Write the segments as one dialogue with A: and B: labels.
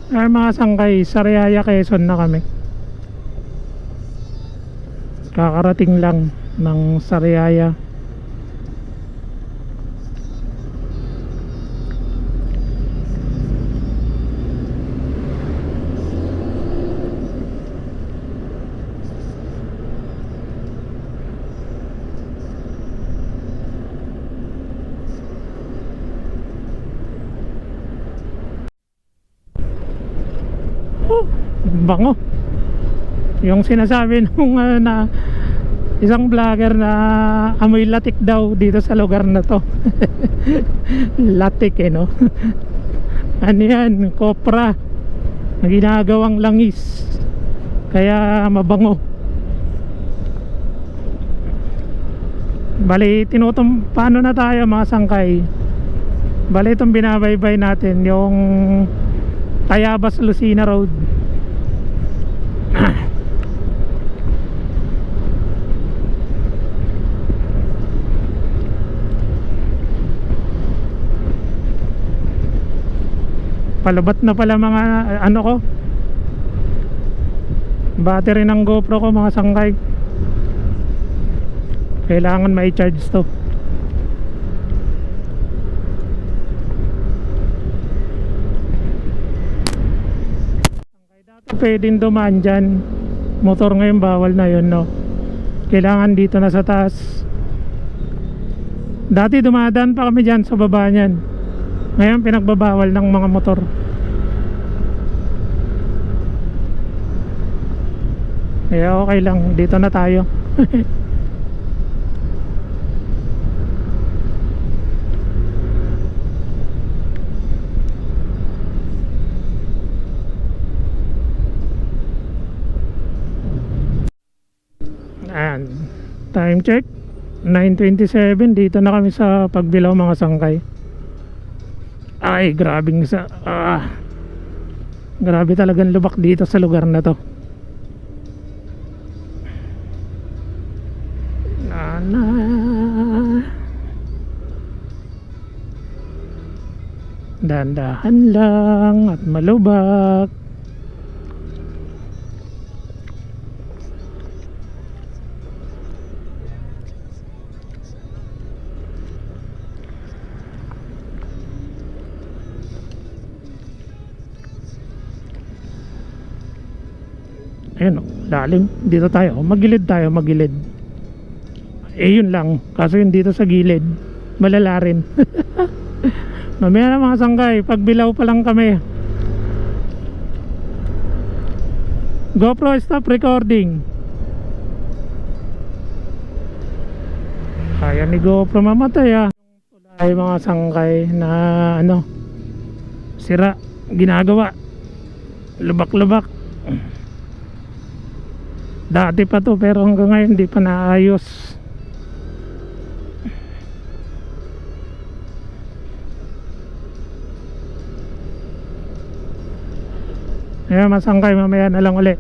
A: Ay mga sangkay, Sariaya, Quezon na kami. Kakarating lang ng Sariaya. Oh, bango. Yung sinasabi nung na isang vlogger na amoy latik daw dito sa lugar na to. Latik eh no. Ano yan, kopra na ginagawang langis, kaya mabango. Bali paano na tayo mga sangkay. Bali itong binabaybay natin yung Tayabas Lucena Road. Palabat na pala mga ano ko, battery ng GoPro ko mga sangkay. Kailangan ma-charge to. Dati pwedeng dumaan dyan, motor ngayon bawal na yun no. Kailangan dito na sa taas. Dati dumadaan pa kami dyan sa baba nyan. Ngayon pinagbabawal ng mga motor. Kaya okay lang, dito na tayo. And time check 9:27. Dito na kami sa Pagbilao mga sangkay. Ay grabing grabe talagang lubak dito sa lugar na to. Dahan-dahan lang at malubak. Ayun o, lalim. Dito tayo, magilid tayo, magilid. Eh yun lang, kaso yun dito sa gilid malala rin. Mamaya na mga sangkay, Pagbilao pa lang kami. GoPro stop recording. Kaya ni GoPro mamatay ah. Ay mga sangkay na ano, sira, ginagawa, lubak-lubak. Dati pa to pero hanggang ngayon hindi pa naayos. Ayan masangkay, mamaya na lang ulit.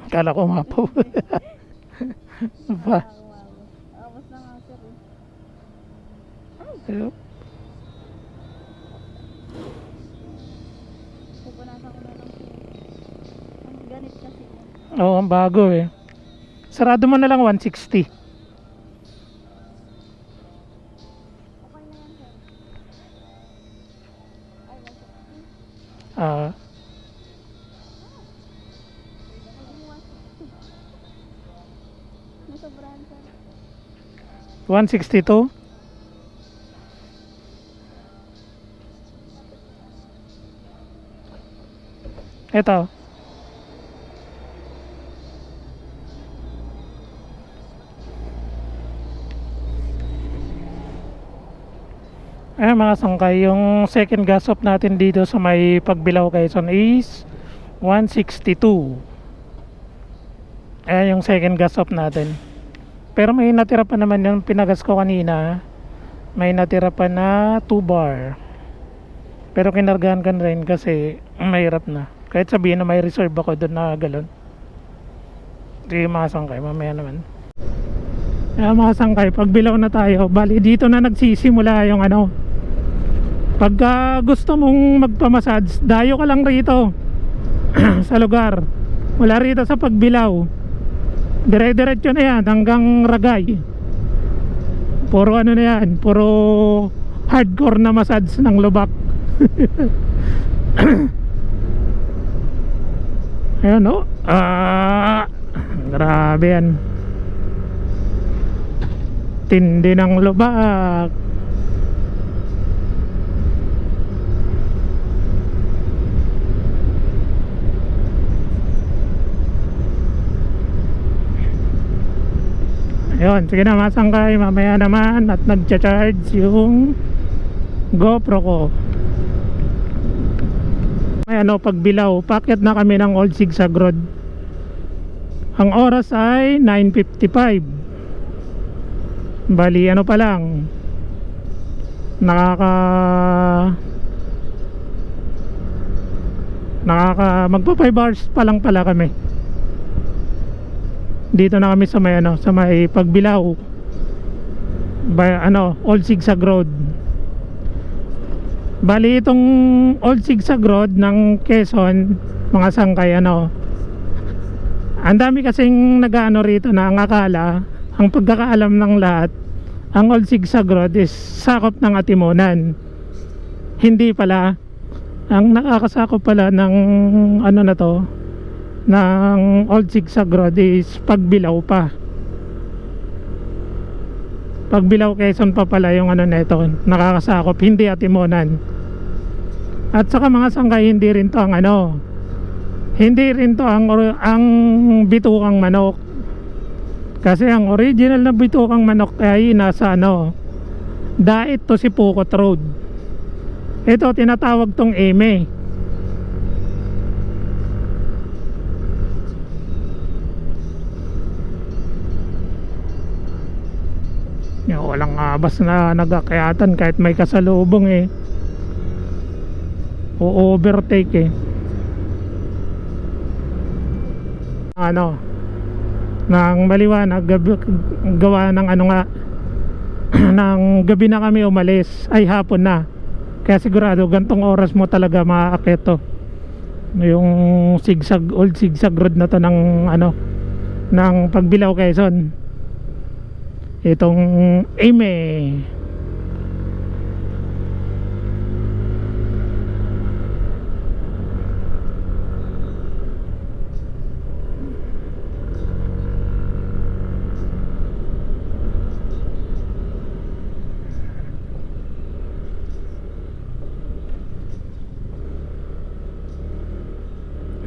A: Kala ko mapo. Ba?
B: Awas na nga sir eh.
A: Ayun.
B: Pupunasan ko na lang sir. Ang ganit kasi.
A: Oo, ang bago eh. Sarado mo na lang 160.
B: Okay na yan sir. Ay, 160.
A: Ah,
B: Nasobrahan sir.
A: 162. Ito. Mga sangkay, yung second gas off natin dito sa may Pagbilao Quezon is 162. Ayan yung second gas off natin. Pero may natira pa naman yung pinagas ko kanina. May natira pa na 2 bar. Pero kinargahan ko na rin kasi mahirap na. Kahit sabihin na may reserve ako doon na galon. Hindi makasangkay, mamaya naman. Kaya makasangkay, pag bilaw na tayo, bali dito na nagsisimula yung ano. Pagka gusto mong magpamassage, dayo ka lang rito sa lugar. Wala rito sa pagbilaw. Dire-diretso na yan hanggang Ragay. Puro ano na yan, puro hardcore na massage ng lubak. Ayan o. Grabe yan. Tindi ng lubak. Ayun, sige na, masangkay mamaya naman at nagcha-charge yung GoPro ko. May ano, pagbilaw, packet na kami ng Old Zigzag Road. Ang oras ay 9:55. Bali ano pa lang, magpa 5 hours pa lang pala kami. Dito na kami sa may ano, sa may pagbilaw. Old Zigzag Road. Bali itong Old Zigzag Road ng Quezon, mga sangkay ano. Ang dami kasing nag-ano rito na ang akala, ang pagkakaalam ng lahat, ang Old Zigzag Road is sakop ng Atimonan. Hindi pala. Ang nakakasakop pala ng ano na to, ng Old Zigzag Road is pagbilaw pa. Pagbilaw Quezon pa pala yung ano neto, nakakasakop, hindi Atimonan. At saka mga sangkay, hindi rin to ang ano, hindi rin to ang bitukang manok. Kasi ang original na bitukang manok ay nasa ano, Dait to si Pukot Road. Ito tinatawag tong Eme. Walang abas na nagakyatan kahit may kasalubong eh. O overtake eh. Ano, nang maliwanag, gawa ng ano nga ng gabi na kami umalis, ay hapon na. Kaya sigurado gantong oras mo talaga maaakit to, yung Old Zigzag Road na to ng ano, ng Pagbilao Quezon, itong Eme.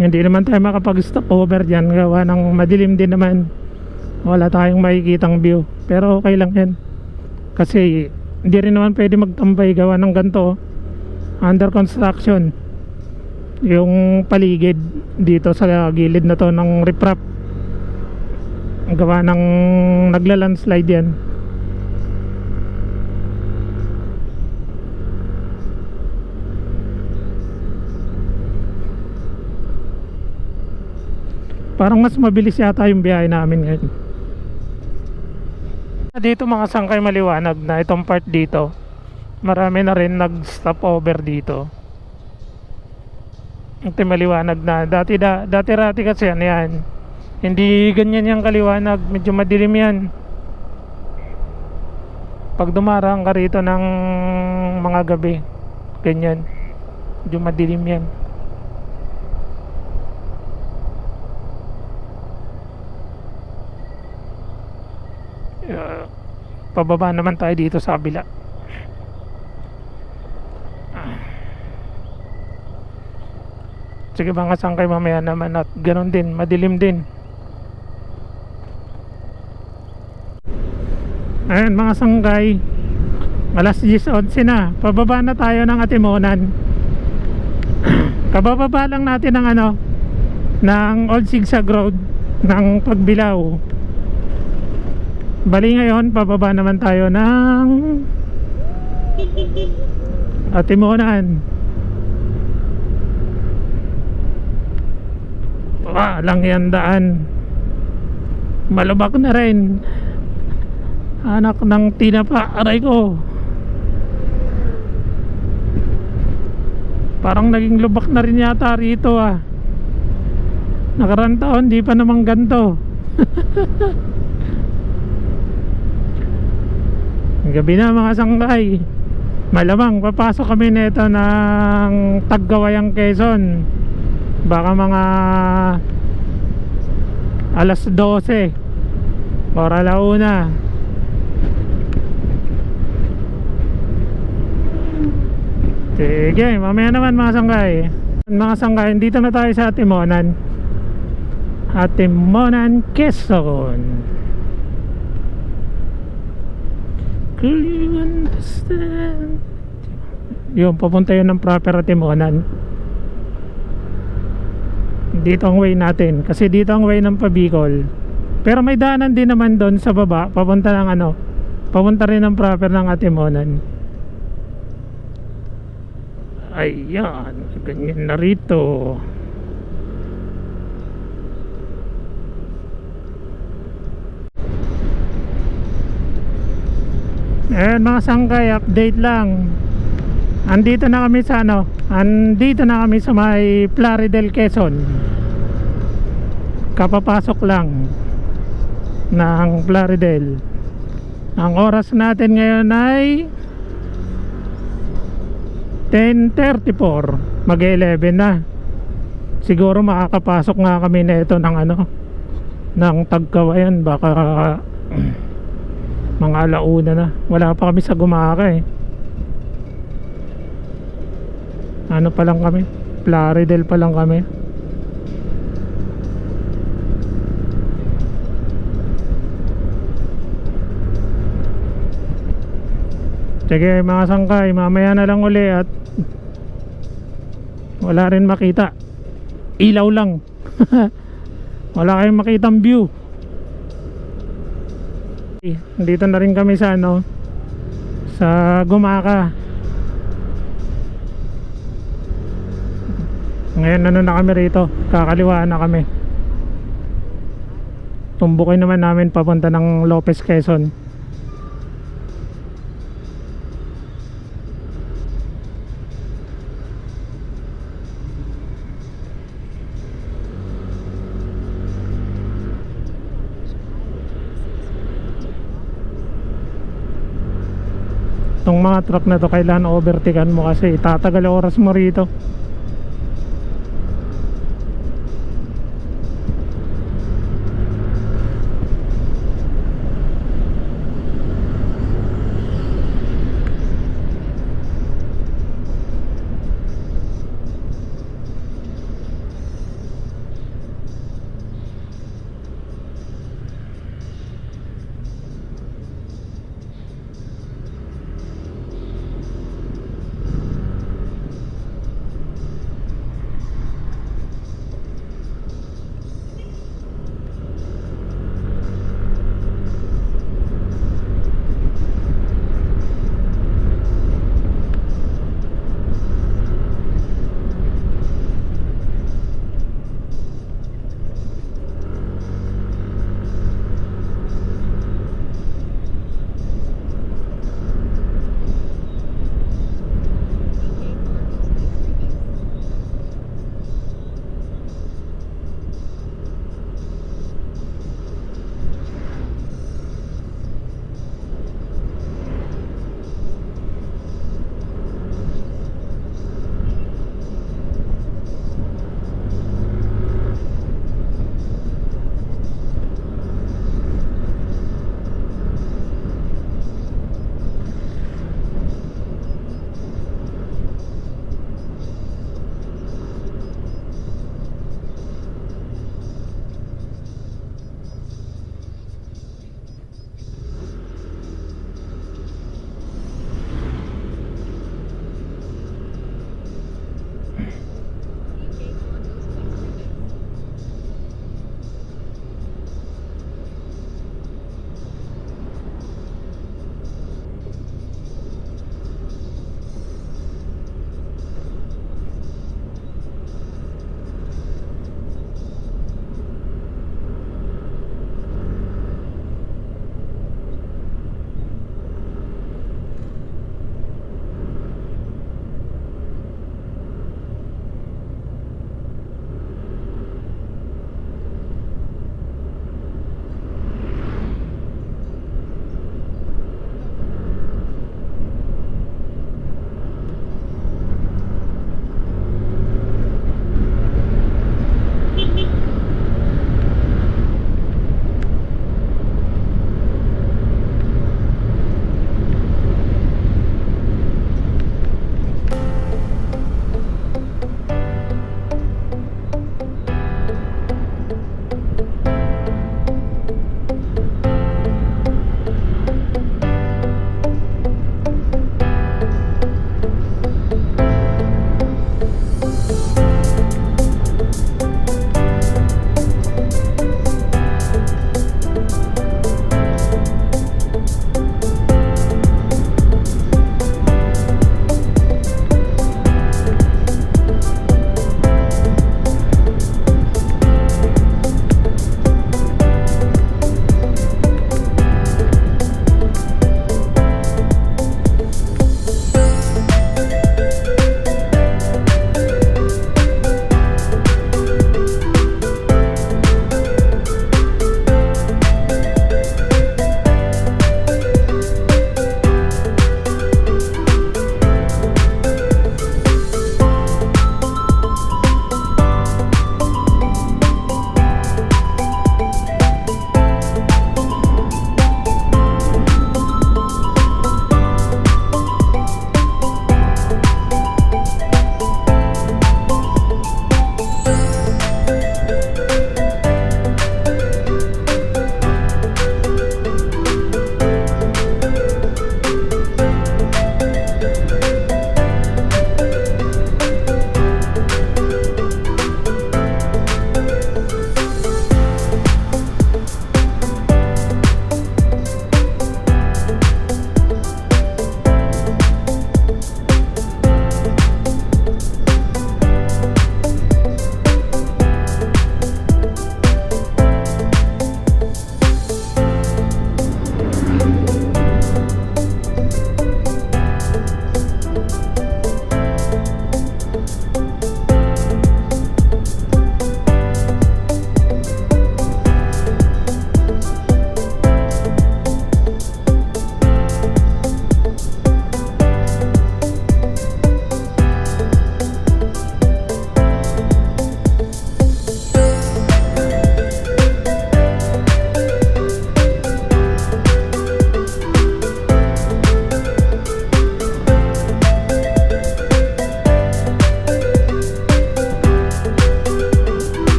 A: Hindi naman tayo makapag-stop over dyan, gawa ng madilim din naman, wala tayong makikitang view. Pero okay lang yan, kasi hindi rin naman pwede magtambay gawa ng ganito, under construction yung paligid dito sa gilid na to ng riprap, gawa ng nagla-landslide yan. Parang mas mabilis yata yung biyahe namin ngayon. Dito mga sangkay, maliwanag na itong part dito. Marami na rin nag-stop over dito. Ito maliwanag na. Dati kasi yan. Hindi ganyan yung kaliwanag. Medyo madilim yan. Pag dumarang ka rito ng mga gabi, ganyan. Medyo madilim yan. Pababa naman tayo dito sa kabila. Sige mga sangkay, mamaya naman at ganun din, madilim din. Ayan mga sangkay, alas 10:11 na. Pababa na tayo ng Atimonan. Kabababa lang natin ng ano, ng Old Sigsag Road ng Pagbilao. Bali ngayon pababa naman tayo ng Atimonan. Lang yan daan, malubak na rin, anak ng tinapa, aray ko. Parang naging lubak na rin yata rito nakaraan taon di pa naman ganto. Gabi na mga sangkay, malamang papasok kami nito ng Taggawayang, Quezon. Baka mga alas 12 or alauna. Sige, mamaya naman mga sangkay. Mga sangkay, dito na tayo sa Atimonan. Atimonan, Quezon. Could you understand? Yung papunta yun ng proper Atimonan. Dito ang way natin, kasi dito ang way ng Pabicol. Pero may daanan din naman doon sa baba, papunta ng papunta rin ng proper ng Atimonan. Ayan, ganyan na rito. Ayan mga sangkay, update lang. Andito na kami sa andito na kami sa may Plaridel, Quezon. Kapapasok lang ng Plaridel. Ang oras natin ngayon ay 10:34, mag-11 na. Siguro makakapasok nga kami na ito ng ng Tagkawayan, baka mga alauna na. Wala pa kami sa Gumaka pa lang kami, Plaridel pa lang kami. Sige mga sangkay, mamaya na lang uli at wala rin makita, ilaw lang. Wala kayong makitang view. Dito na rin kami sa sa Gumaka. Ngayon na kami rito, kakaliwaan na kami. Tumbukin naman namin papunta ng Lopez, Quezon. Itong mga truck na to kailangan overtaken mo kasi tatagal oras mo rito.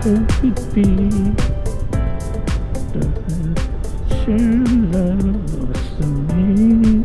A: hope it be that your love to me.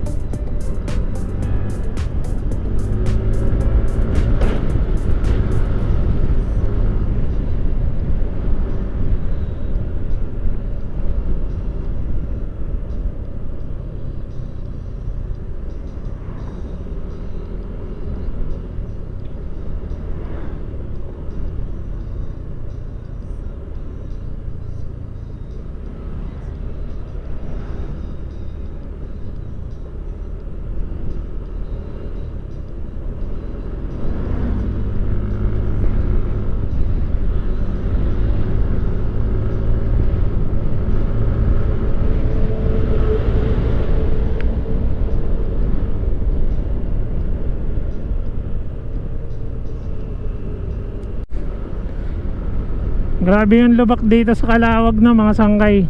A: Grabe yung lubak dito sa Calawag na mga sangkay.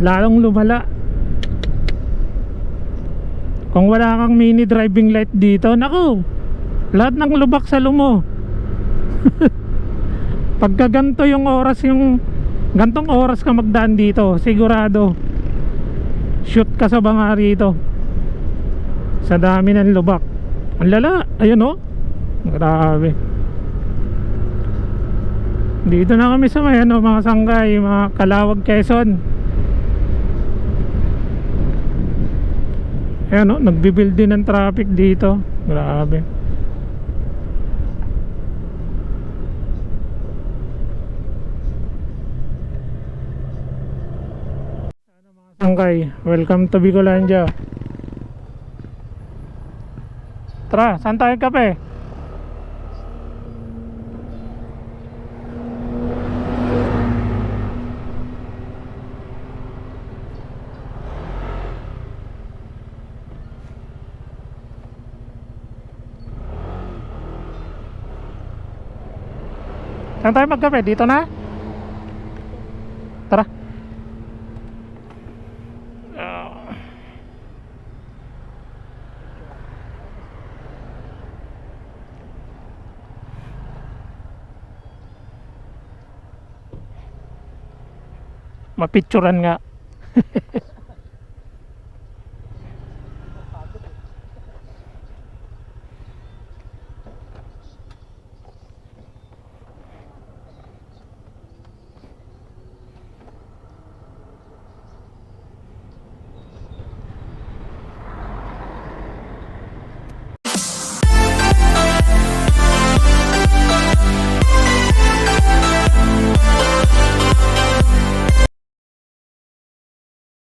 A: Lalong lumala. Kung wala kang mini driving light dito, naku, lahat ng lubak sa lumo. Pagka ganto yung oras, yung gantong oras ka magdaan dito, sigurado shoot ka sa banga rito. Sa dami ng lubak. Ang lala, ayun oh. Grabe. Dito na kami sa may ano, mga sangkay, mga Calawag, Quezon. Ayan o, nagbibuild din ng traffic dito. Grabe. Ano mga sangkay, welcome to Bicolandia. Tara, saan tayo kape? Saan tayo magkape? Dito na? Tara. Mapicturan nga.